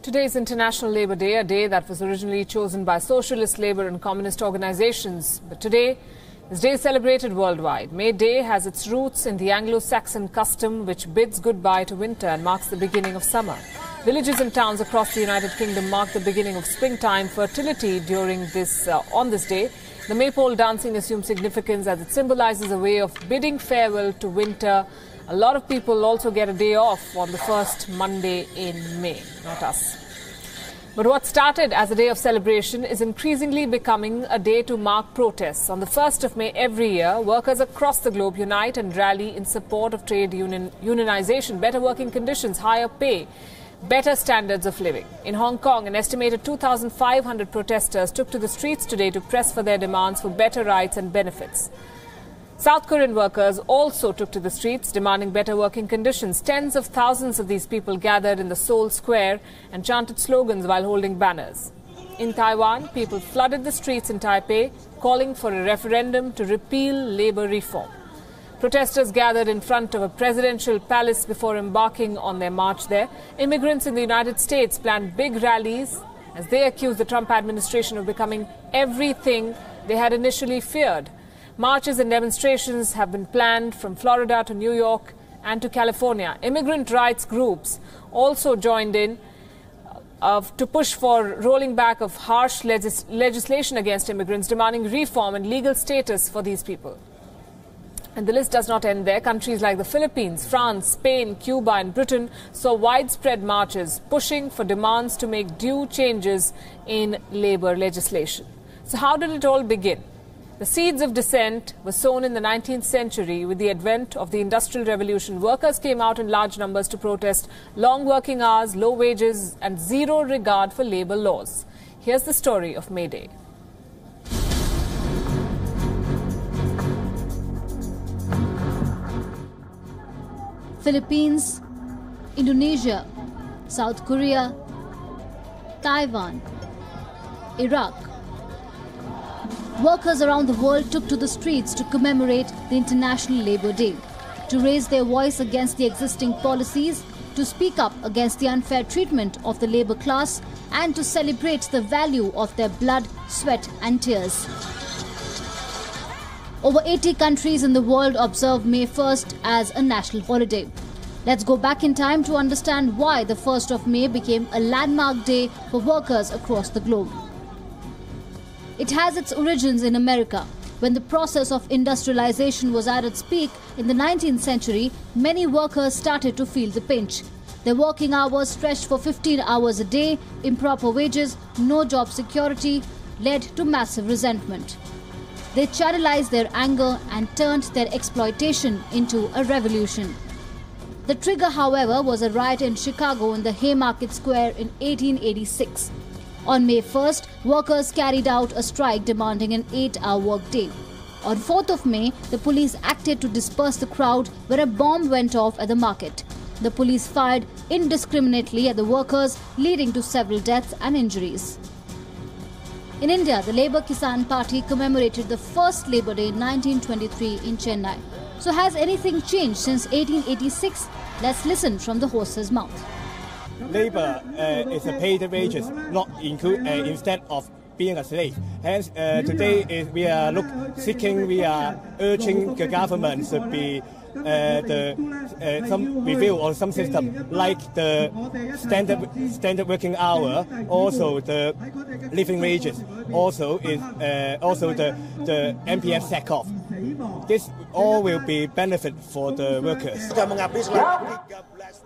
Today is International Labour Day, a day that was originally chosen by socialist, labour and communist organisations. But today, this day is celebrated worldwide. May Day has its roots in the Anglo-Saxon custom which bids goodbye to winter and marks the beginning of summer. Villages and towns across the United Kingdom mark the beginning of springtime fertility on this day. The maypole dancing assumes significance as it symbolises a way of bidding farewell to winter. A lot of people also get a day off on the first Monday in May, not us. But what started as a day of celebration is increasingly becoming a day to mark protests. On the 1st of May every year, workers across the globe unite and rally in support of trade unionization, better working conditions, higher pay, better standards of living. In Hong Kong, an estimated 2,500 protesters took to the streets today to press for their demands for better rights and benefits. South Korean workers also took to the streets demanding better working conditions. Tens of thousands of these people gathered in the Seoul Square and chanted slogans while holding banners. In Taiwan, people flooded the streets in Taipei, calling for a referendum to repeal labour reform. Protesters gathered in front of a presidential palace before embarking on their march there. Immigrants in the United States planned big rallies as they accused the Trump administration of becoming everything they had initially feared. Marches and demonstrations have been planned from Florida to New York and to California. Immigrant rights groups also joined in to push for rolling back of harsh legislation against immigrants, demanding reform and legal status for these people. And the list does not end there. Countries like the Philippines, France, Spain, Cuba and Britain saw widespread marches pushing for demands to make due changes in labour legislation. So how did it all begin? The seeds of dissent were sown in the 19th century with the advent of the Industrial Revolution. Workers came out in large numbers to protest long working hours, low wages and zero regard for labour laws. Here's the story of May Day. Philippines, Indonesia, South Korea, Taiwan, Iraq. Workers around the world took to the streets to commemorate the International Labour Day, to raise their voice against the existing policies, to speak up against the unfair treatment of the labour class, and to celebrate the value of their blood, sweat and tears. Over 80 countries in the world observe May 1st as a national holiday. Let's go back in time to understand why the 1st of May became a landmark day for workers across the globe. It has its origins in America. When the process of industrialization was at its peak in the 19th century, many workers started to feel the pinch. Their working hours stretched for 15 hours a day, improper wages, no job security led to massive resentment. They channelized their anger and turned their exploitation into a revolution. The trigger, however, was a riot in Chicago in the Haymarket Square in 1886. On May 1st, workers carried out a strike demanding an 8-hour workday. On 4th of May, the police acted to disperse the crowd where a bomb went off at the market. The police fired indiscriminately at the workers, leading to several deaths and injuries. In India, the Labour Kisan Party commemorated the first Labour Day in 1923 in Chennai. So has anything changed since 1886? Let's listen from the horse's mouth. Labour is a paid wages, not instead of being a slave. Hence, today we are we are urging the government to be some review or some system like the standard working hour, also the living wages, also the MPF sack-off. This all will be benefit for the workers.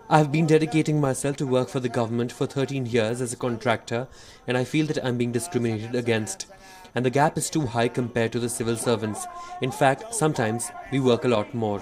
I've been dedicating myself to work for the government for 13 years as a contractor, and I feel that I'm being discriminated against. And the gap is too high compared to the civil servants. In fact, sometimes we work a lot more.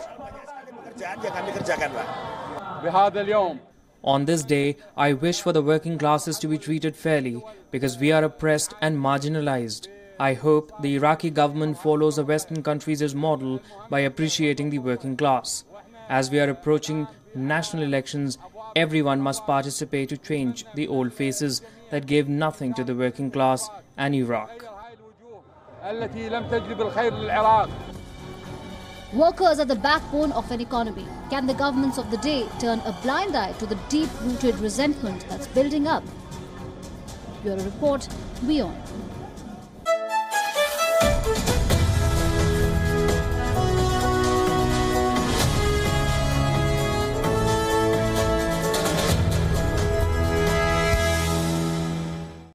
On this day, I wish for the working classes to be treated fairly because we are oppressed and marginalized. I hope the Iraqi government follows the Western countries' model by appreciating the working class. As we are approaching national elections, everyone must participate to change the old faces that gave nothing to the working class and Iraq. Workers are the backbone of an economy. Can the governments of the day turn a blind eye to the deep-rooted resentment that's building up? Bureau Report, WION.